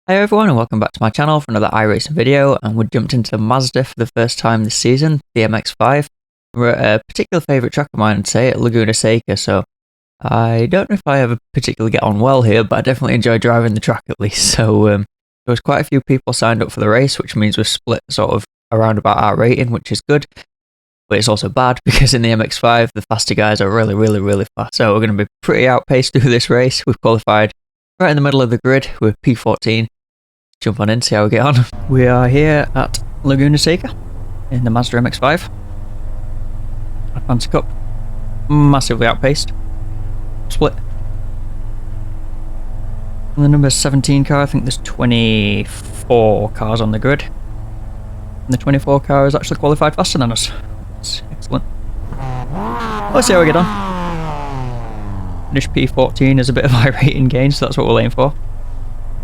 Hey everyone and welcome back to my channel for another iRacing video, and we jumped into the Mazda for the first time this season, the MX-5. We're at a particular favourite track of mine, I'd say, at Laguna Seca, so I don't know if I ever particularly get on well here, but I definitely enjoy driving the track at least. So there was quite a few people signed up for the race, which means we're split sort of around about our rating, which is good. But it's also bad because in the MX-5, the faster guys are really fast. So we're going to be pretty outpaced through this race. We've qualified right in the middle of the grid with P14. Jump on in, see how we get on. We are here at Laguna Seca in the Mazda MX-5. Advanced Cup. Massively outpaced. Split. And the number 17 car, I think there's 24 cars on the grid. And the 24 car is actually qualified faster than us. That's excellent. Let's see how we get on. Finish P14 is a bit of high rating gain, so that's what we'll aim for.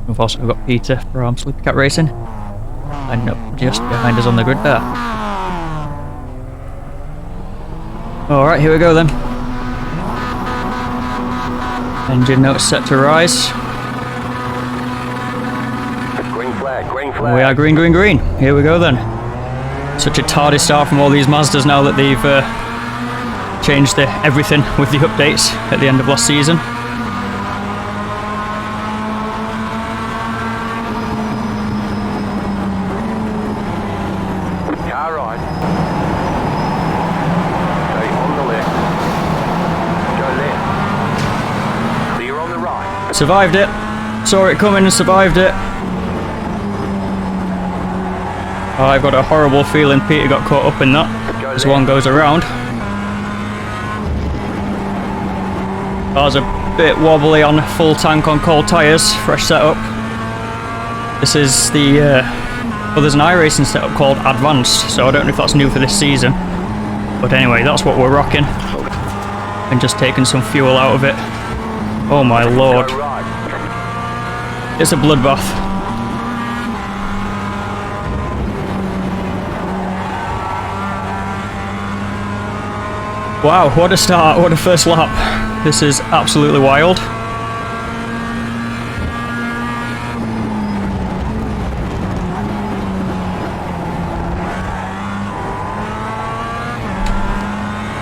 We've also got Peter from Sleepycat Racing, and up just behind us on the grid there. Alright, here we go then. Engine notes set to rise. Green flag, green flag. We are green. Here we go then. Such a tardy start from all these Mazdas now that they've changed everything with the updates at the end of last season. Survived it. Saw it coming and survived it. I've got a horrible feeling Peter got caught up in that as one goes around. Car's a bit wobbly on full tank on cold tyres, fresh setup. This is the well, there's an iRacing setup called Advanced, so I don't know if that's new for this season. But anyway, that's what we're rocking. And just taking some fuel out of it. Oh my lord. It's a bloodbath. Wow, what a start, what a first lap. This is absolutely wild. Thought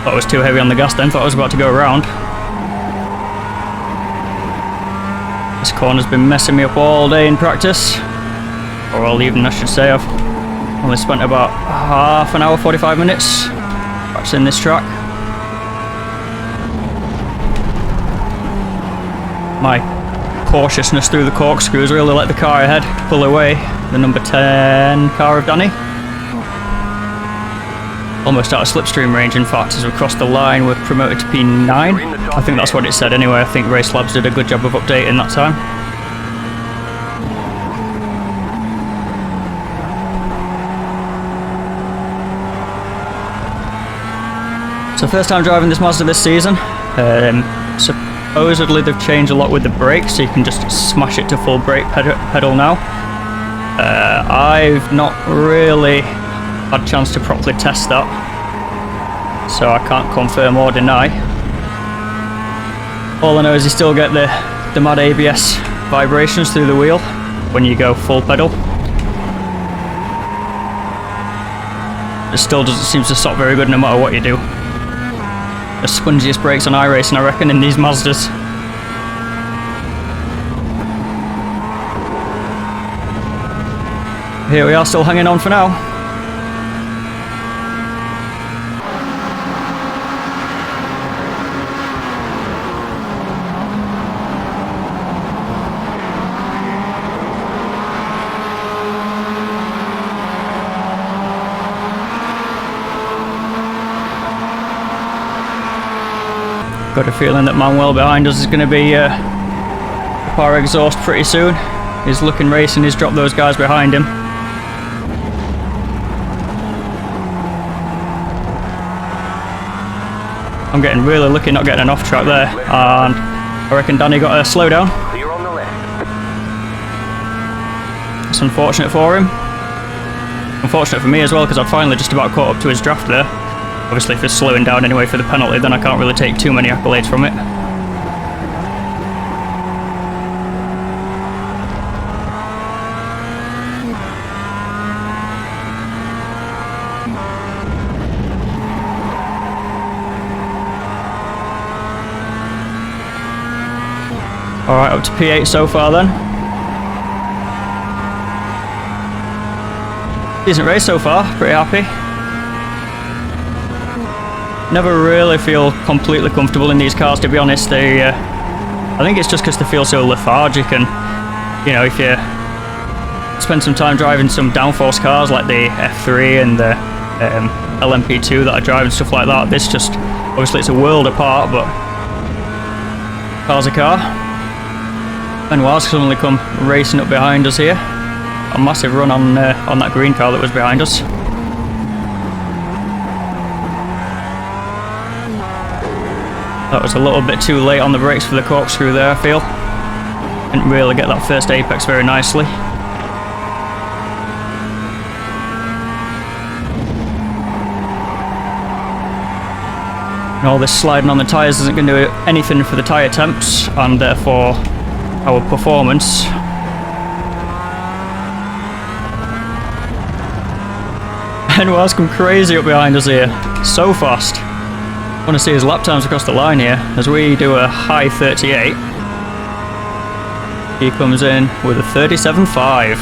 I was too heavy on the gas then, thought I was about to go around. This corner's been messing me up all day in practice, or all evening I should say. I've only spent about half an hour, 45 minutes practicing this track. My cautiousness through the corkscrews really let the car ahead pull away the number 10 car of Danny. Almost out of slipstream range, in fact, as we crossed the line. We're promoted to P9. I think that's what it said anyway. I think Race Labs did a good job of updating that time. So first time driving this Mazda this season. Supposedly they've changed a lot with the brakes, so you can just smash it to full brake pedal now. I've not really had a chance to properly test that, so I can't confirm or deny. All I know is you still get the mad ABS vibrations through the wheel when you go full pedal. It still doesn't seem to stop very good no matter what you do. The spongiest brakes on iRacing, I reckon, in these Mazdas. Here we are, still hanging on for now. Got a feeling that Manuel behind us is going to be up our exhaust pretty soon. He's looking racing, he's dropped those guys behind him. I'm getting really lucky not getting an off track there, and I reckon Danny got a slowdown. It's unfortunate for him. Unfortunate for me as well, because I've finally just about caught up to his draft there. Obviously if it's slowing down anyway for the penalty, then I can't really take too many accolades from it. Alright, up to P8 so far then. Decent race so far, pretty happy. Never really feel completely comfortable in these cars, to be honest. I think it's just because they feel so lethargic, and you know, if you spend some time driving some downforce cars like the F3 and the LMP2 that I drive and stuff like that, this just, obviously it's a world apart, but car's a car. Benoit's suddenly come racing up behind us here. A massive run on that green car that was behind us. That was a little bit too late on the brakes for the corkscrew there, I feel. Didn't really get that first apex very nicely. And all this sliding on the tyres isn't going to do anything for the tyre temps, and therefore our performance. Benoit's come crazy up behind us here, so fast. I want to see his lap times across the line here, as we do a high 38. He comes in with a 37.5.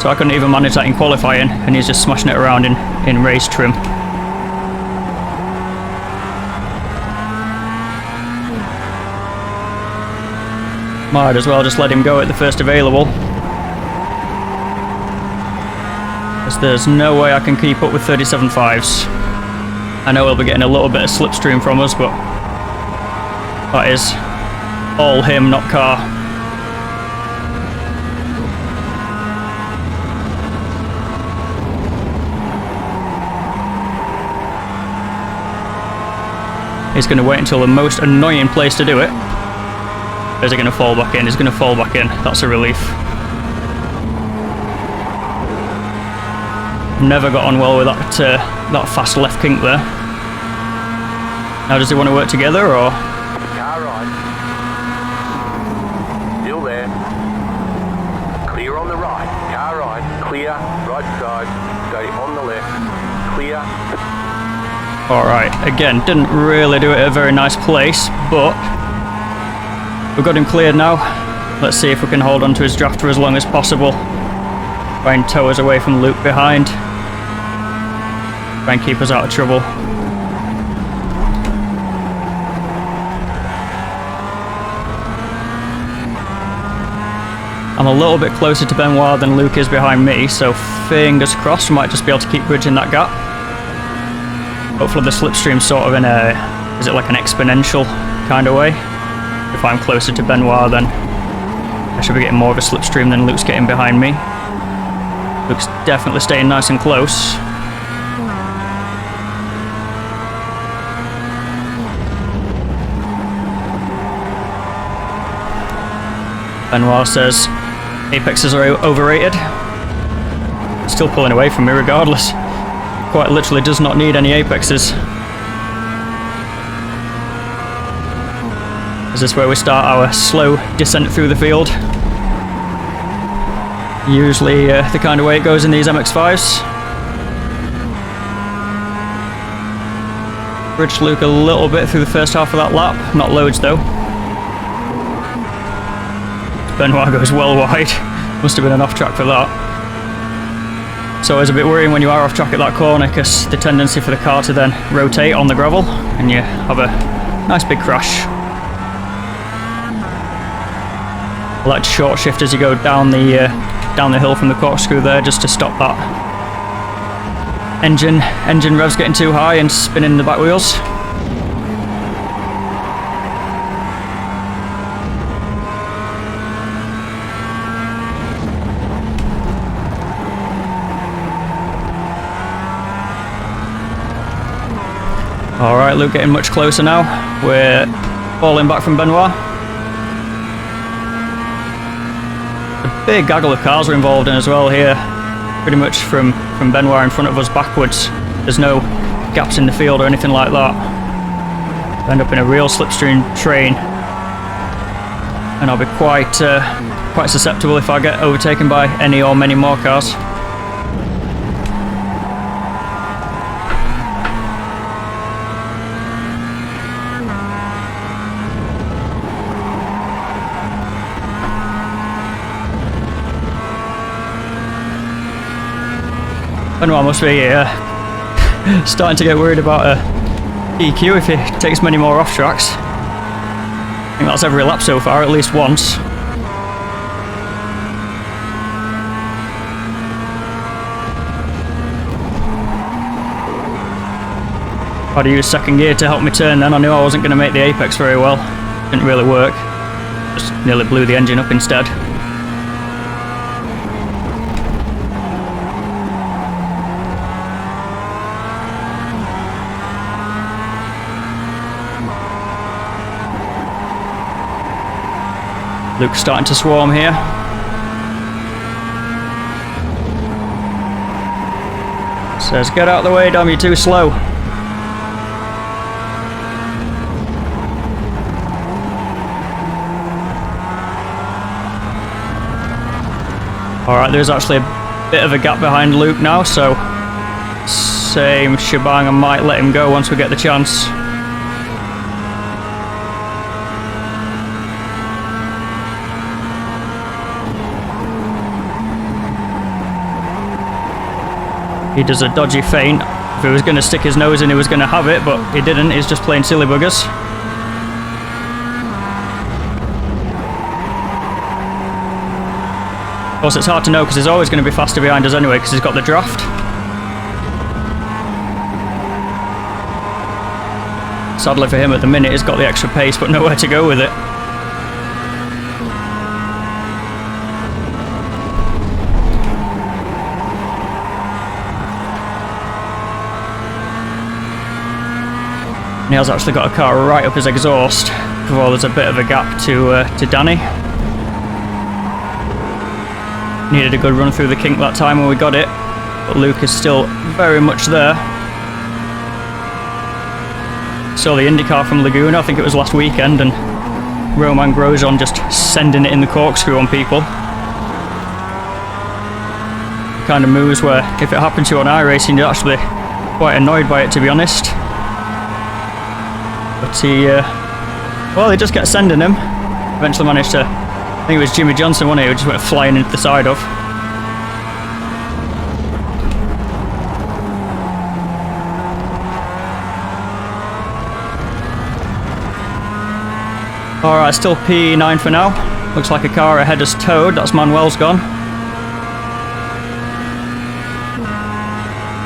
So I couldn't even manage that in qualifying, and he's just smashing it around in race trim. Might as well just let him go at the first available. As there's no way I can keep up with 37.5s. I know he'll be getting a little bit of slipstream from us, but that is all him, not car. He's going to wait until the most annoying place to do it. Is he going to fall back in? He's going to fall back in. That's a relief. Never got on well with that fast left kink there. Now does he want to work together, or? Car right. Still there. Clear on the right. Car right. Clear. Right side. Stay on the left. Clear. Alright, again, didn't really do it at a very nice place, but we've got him cleared now. Let's see if we can hold on to his draft for as long as possible. Try and tow us away from Luke behind. Try and keep us out of trouble. I'm a little bit closer to Benoit than Luke is behind me, so fingers crossed we might just be able to keep bridging that gap. Hopefully the slipstream's sort of in a, is it like an exponential kind of way? If I'm closer to Benoit, then I should be getting more of a slipstream than Luke's getting behind me. Luke's definitely staying nice and close. Benoit says apexes are overrated. Still pulling away from me regardless. Quite literally does not need any apexes. Is this where we start our slow descent through the field? Usually the kind of way it goes in these MX-5s. Bridged Luke a little bit through the first half of that lap, not loads though. Benoit goes well wide, must have been an off track for that. So it's a bit worrying when you are off track at that corner, because the tendency for the car to then rotate on the gravel and you have a nice big crash. I like to short shift as you go down the hill from the corkscrew there, just to stop that engine revs getting too high and spinning the back wheels. Alright, Luke getting much closer now. We're falling back from Benoit. A big gaggle of cars are involved in as well here. Pretty much from Benoit in front of us backwards. There's no gaps in the field or anything like that. End up in a real slipstream train. And I'll be quite susceptible if I get overtaken by any or many more cars. Benoit must be starting to get worried about a DQ if he takes many more off tracks. I think that's every lap so far, at least once. I had to use second gear to help me turn then. I knew I wasn't going to make the apex very well. Didn't really work. Just nearly blew the engine up instead. Luke's starting to swarm here. Says, get out of the way, Dom, you're too slow. Alright, there's actually a bit of a gap behind Luke now, so same shebang, I might let him go once we get the chance. He does a dodgy feint. If he was going to stick his nose in, he was going to have it, but he didn't. He's just playing silly buggers. Of course, it's hard to know because he's always going to be faster behind us anyway because he's got the draft. Sadly for him at the minute, he's got the extra pace but nowhere to go with it. And he has actually got a car right up his exhaust before there's a bit of a gap to Danny. Needed a good run through the kink that time when we got it, but Luke is still very much there. Saw the IndyCar from Lagoon, I think it was last weekend, and Roman Grosjean just sending it in the corkscrew on people. Kind of moves where if it happened to you on iRacing, you're actually quite annoyed by it, to be honest. But he just kept sending him. Eventually managed to, I think it was Jimmy Johnson, wasn't he, who just went flying into the side of. Alright, still P9 for now. Looks like a car ahead has towed, that's Manuel's gone.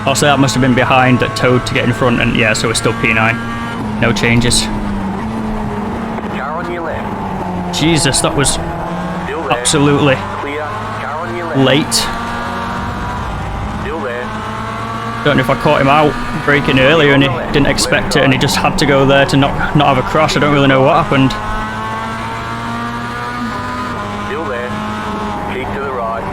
Also, that must have been behind that towed to get in front, and yeah, so we're still P9. No changes. Car on your left. Jesus, that was absolutely Clear. Car on your left. late. Still there. Don't know if I caught him out braking earlier and he didn't expect it and he just had to go there to not have a crash. I don't really know what happened. Still there. Keep to the right.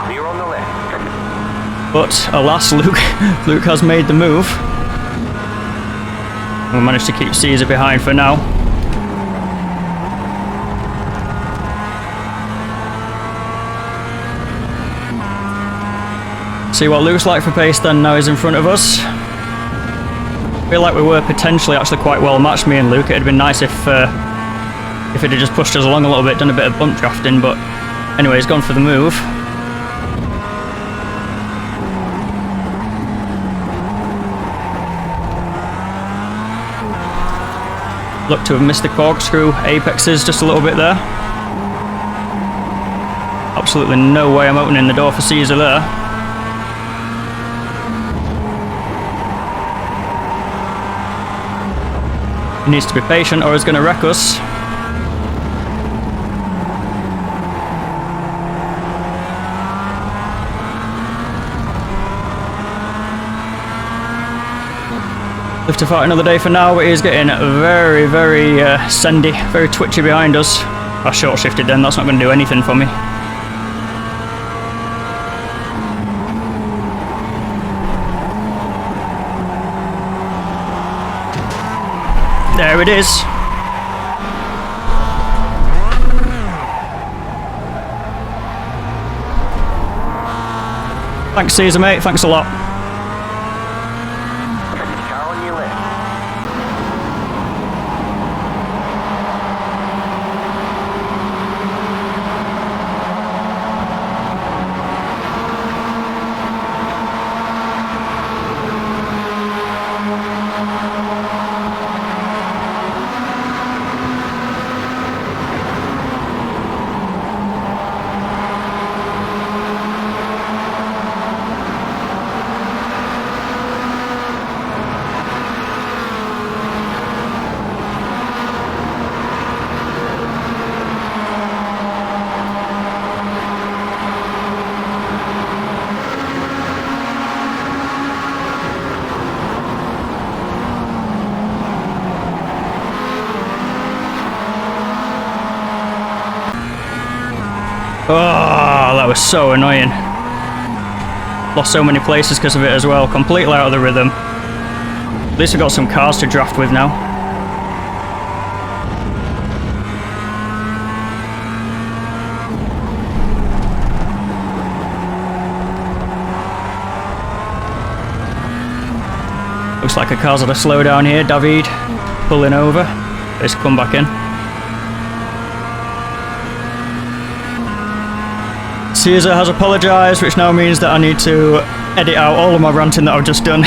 Clear on the left. But alas, Luke has made the move. We managed to keep Caesar behind for now. See what Luke's like for pace then, now he's in front of us. I feel like we were potentially actually quite well matched, me and Luke. It would have been nice if it had just pushed us along a little bit, done a bit of bump drafting, but anyway, he's gone for the move. Look to have missed the corkscrew apexes just a little bit there. Absolutely no way I'm opening the door for Caesar there. He needs to be patient or he's going to wreck us. Live to fight another day for now, but he's getting very, very sendy, very twitchy behind us. I short shifted then, that's not going to do anything for me. There it is. Thanks Caesar mate, thanks a lot. Oh, that was so annoying. Lost so many places because of it as well. Completely out of the rhythm. At least we've got some cars to draft with now. Looks like a car's at a slowdown here. David pulling over. Let's come back in. Caesar has apologised, which now means that I need to edit out all of my ranting that I've just done.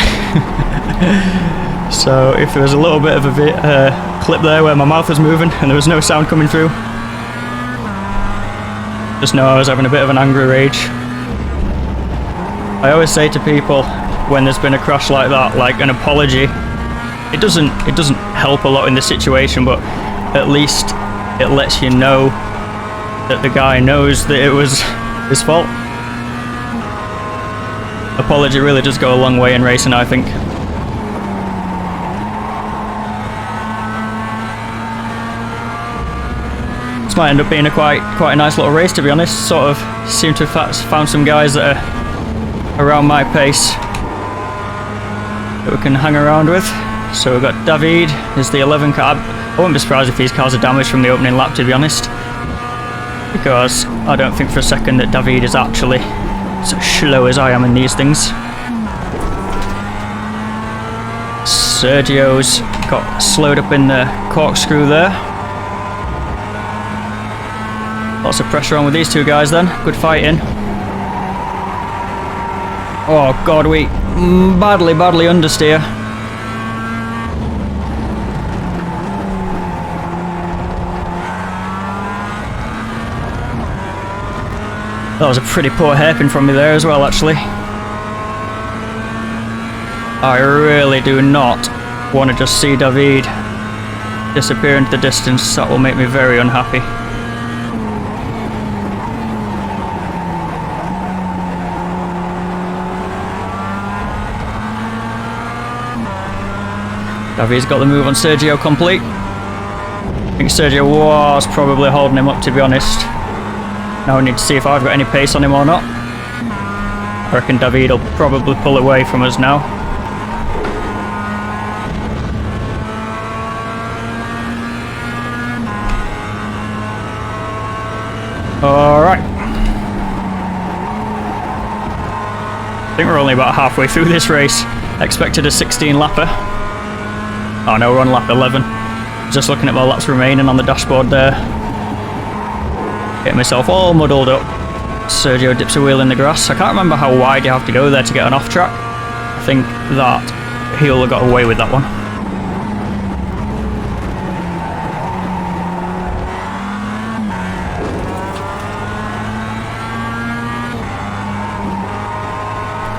So if there was a little bit of a clip there where my mouth was moving and there was no sound coming through, just know I was having a bit of an angry rage. I always say to people when there's been a crash like that, like an apology, it doesn't help a lot in the situation, but at least it lets you know that the guy knows that it was his fault. Apology really does go a long way in racing, I think. This might end up being a quite a nice little race, to be honest. Sort of seem to have found some guys that are around my pace that we can hang around with. So we've got David, is the 11 car. I wouldn't be surprised if these cars are damaged from the opening lap, to be honest, because I don't think for a second that David is actually so slow as I am in these things. Sergio's got slowed up in the corkscrew there. Lots of pressure on with these two guys then. Good fighting. Oh god, we badly understeer. That was a pretty poor hairpin from me there as well, actually. I really do not want to just see David disappear into the distance. That will make me very unhappy. David's got the move on Sergio complete. I think Sergio was probably holding him up, to be honest. Now we need to see if I've got any pace on him or not. I reckon David will probably pull away from us now. Alright. I think we're only about halfway through this race. Expected a 16 lapper. Oh no, we're on lap 11. Just looking at my laps remaining on the dashboard there. Getting myself all muddled up. Sergio dips a wheel in the grass. I can't remember how wide you have to go there to get an off track. I think that he'll have got away with that one.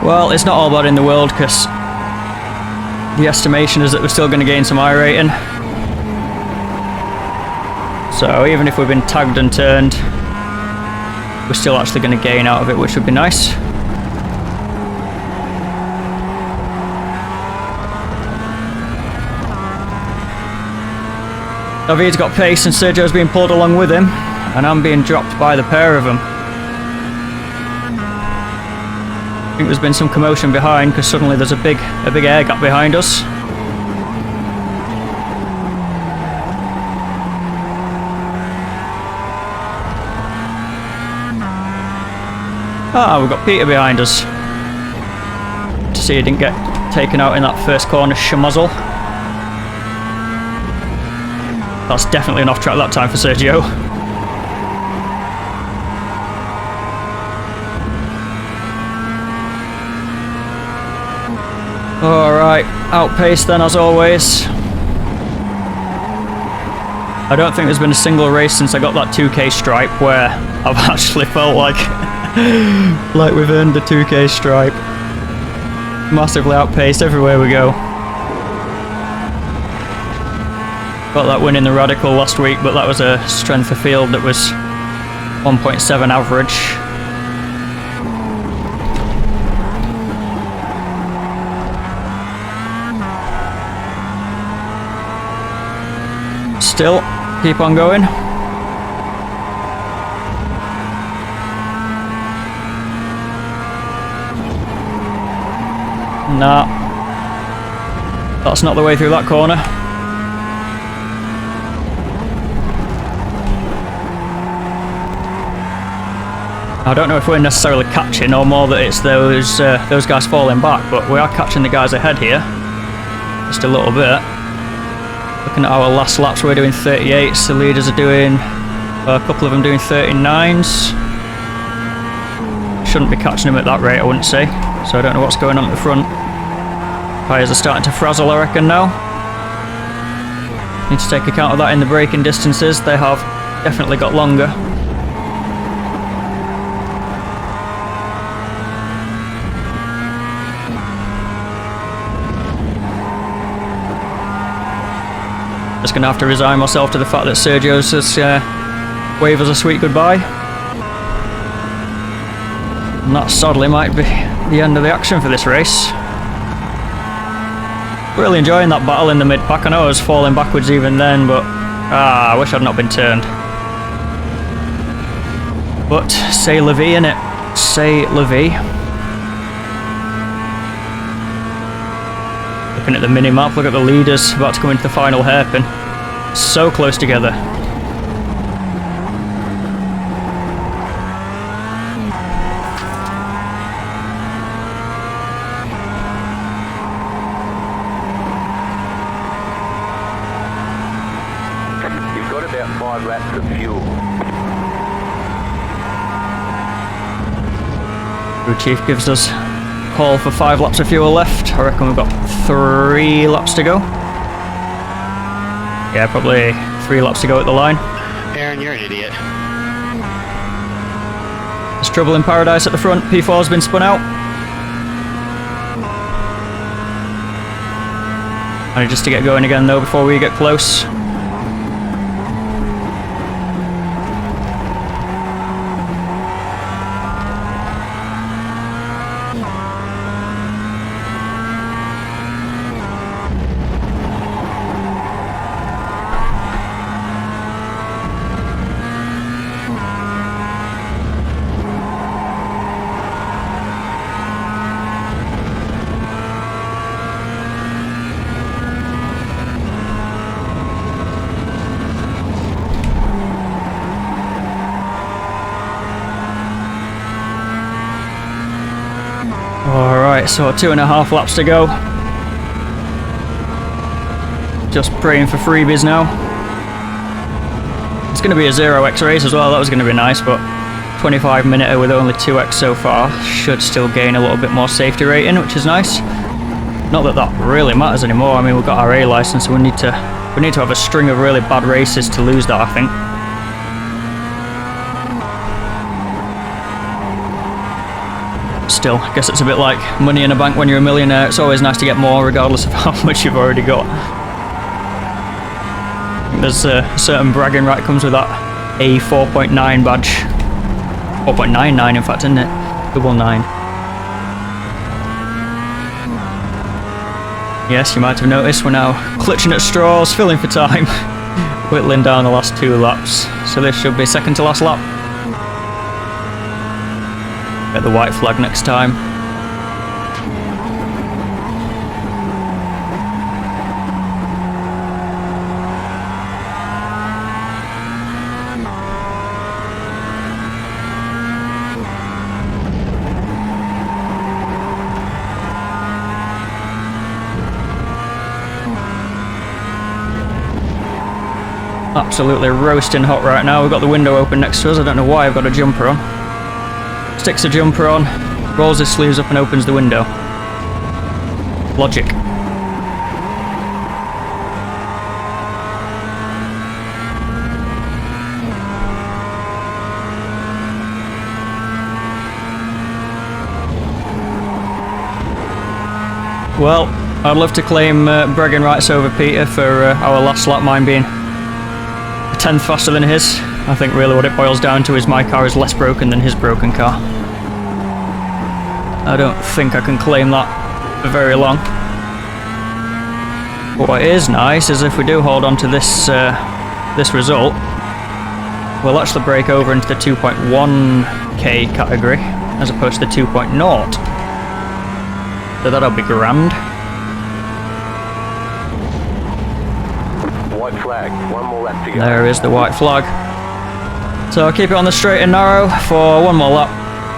Well, it's not all bad in the world, because the estimation is that we're still going to gain some iRating. So even if we've been tagged and turned, we're still actually going to gain out of it, which would be nice. David's got pace and Sergio's being pulled along with him, and I'm being dropped by the pair of them. I think there's been some commotion behind, because suddenly there's a big air gap behind us. Ah, we've got Peter behind us. To see he didn't get taken out in that first corner schmozzle. That's definitely an off track that time for Sergio. Alright, outpaced then as always. I don't think there's been a single race since I got that 2k stripe where I've actually felt like we've earned the 2k stripe. Massively outpaced everywhere we go. Got that win in the Radical last week, but that was a strength of field that was 1.7 average. Still, keep on going. Nah. That's not the way through that corner. I don't know if we're necessarily catching or more that it's those guys falling back, but we are catching the guys ahead here. Just a little bit. Looking at our last laps, we're doing 38s. The leaders are doing, a couple of them doing 39s. Shouldn't be catching them at that rate, I wouldn't say. So I don't know what's going on at the front. Tyres are starting to frazzle, I reckon, now. Need to take account of that in the braking distances. They have definitely got longer. Just going to have to resign myself to the fact that Sergio's has waved us a sweet goodbye. And that sadly might be the end of the action for this race. Really enjoying that battle in the mid-pack. I know I was falling backwards even then, but I wish I'd not been turned. But c'est la vie, innit? C'est la vie. Looking at the mini-map, look at the leaders about to come into the final hairpin. So close together. You've got about 5 laps of fuel. Crew Chief gives us a call for 5 laps of fuel left. I reckon we've got 3 laps to go. Yeah, probably 3 laps to go at the line. Aaron, you're an idiot. There's trouble in paradise at the front. P4's been spun out. I need just to get going again though before we get close. Alright, so 2.5 laps to go. Just praying for freebies now. It's going to be a 0x race as well, that was going to be nice, but 25 minute with only 2x so far should still gain a little bit more safety rating, which is nice. Not that that really matters anymore. I mean, we've got our A license, so we need to have a string of really bad races to lose that, I think. Still, I guess it's a bit like money in a bank when you're a millionaire. It's always nice to get more regardless of how much you've already got. I think there's a certain bragging right comes with that A 4.9 badge. 4.99 in fact, isn't it? 99. Yes, you might have noticed we're now clutching at straws, filling for time. Whittling down the last 2 laps. So this should be second to last lap. Get the white flag next time. Absolutely roasting hot right now. We've got the window open next to us. I don't know why I've got a jumper on. Sticks a jumper on, rolls his sleeves up and opens the window. Logic. Well, I'd love to claim bragging rights over Peter for our last lap, mine being a 10th faster than his. I think really what it boils down to is my car is less broken than his broken car. I don't think I can claim that for very long. But what is nice is if we do hold on to this this result, we'll actually break over into the 2.1k category as opposed to the 2.0. So that'll be grand. White flag, one more lap to go. There is the white flag. So I'll keep it on the straight and narrow for one more lap.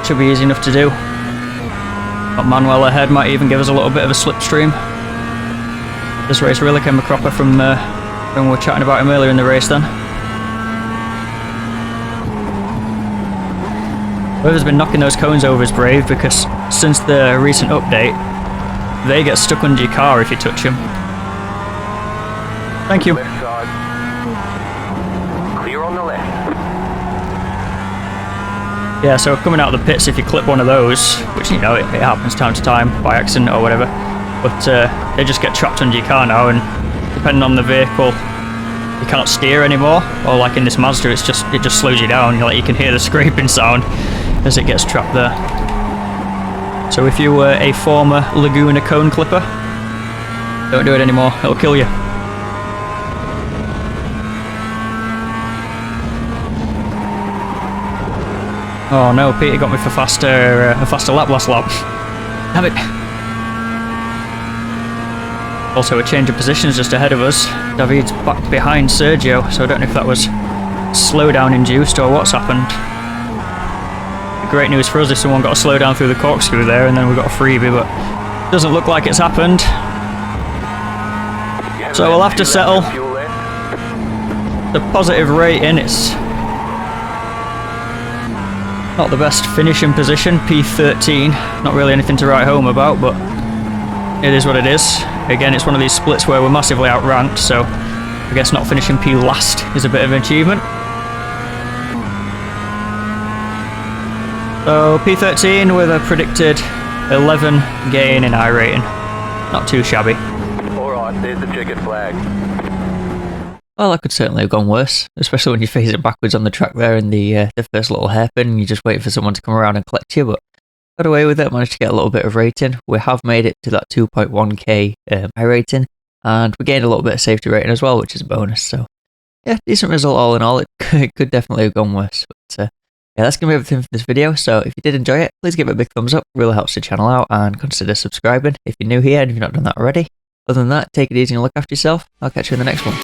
Should be easy enough to do. But Manuel ahead might even give us a little bit of a slipstream. This race really came a cropper from when we were chatting about him earlier in the race then. Whoever's been knocking those cones over is brave, because since the recent update, they get stuck under your car if you touch them. Thank you. Left side. Clear on the left. Yeah, so coming out of the pits, if you clip one of those, which, you know, it happens time to time by accident or whatever, but they just get trapped under your car now, and depending on the vehicle, you cannot steer anymore. Or like in this Mazda, it just slows you down. You can hear the scraping sound as it gets trapped there. So if you were a former Laguna cone clipper, don't do it anymore. It'll kill you. Oh no, Peter got me for a faster lap last lap. Damn it. Also a change of positions just ahead of us. David's back behind Sergio, so I don't know if that was slowdown induced or what's happened. The great news for us is someone got a slowdown through the corkscrew there, and then we got a freebie, but doesn't look like it's happened. So we'll have to settle the positive rating. It's not the best finishing position, P13. Not really anything to write home about, but it is what it is. Again, it's one of these splits where we're massively outranked, so I guess not finishing P last is a bit of an achievement. So P13 with a predicted 11 gain in iRating. Not too shabby. Alright, there's the checkered flag. Well, that could certainly have gone worse, especially when you face it backwards on the track there in the first little hairpin and you just wait for someone to come around and collect you, but got away with it, managed to get a little bit of rating. We have made it to that 2.1k iRating, and we gained a little bit of safety rating as well, which is a bonus, so yeah, decent result all in all. It could definitely have gone worse, but yeah, that's going to be everything for this video. So if you did enjoy it, please give it a big thumbs up, it really helps the channel out, and consider subscribing if you're new here and if you've not done that already. Other than that, take it easy and look after yourself. I'll catch you in the next one.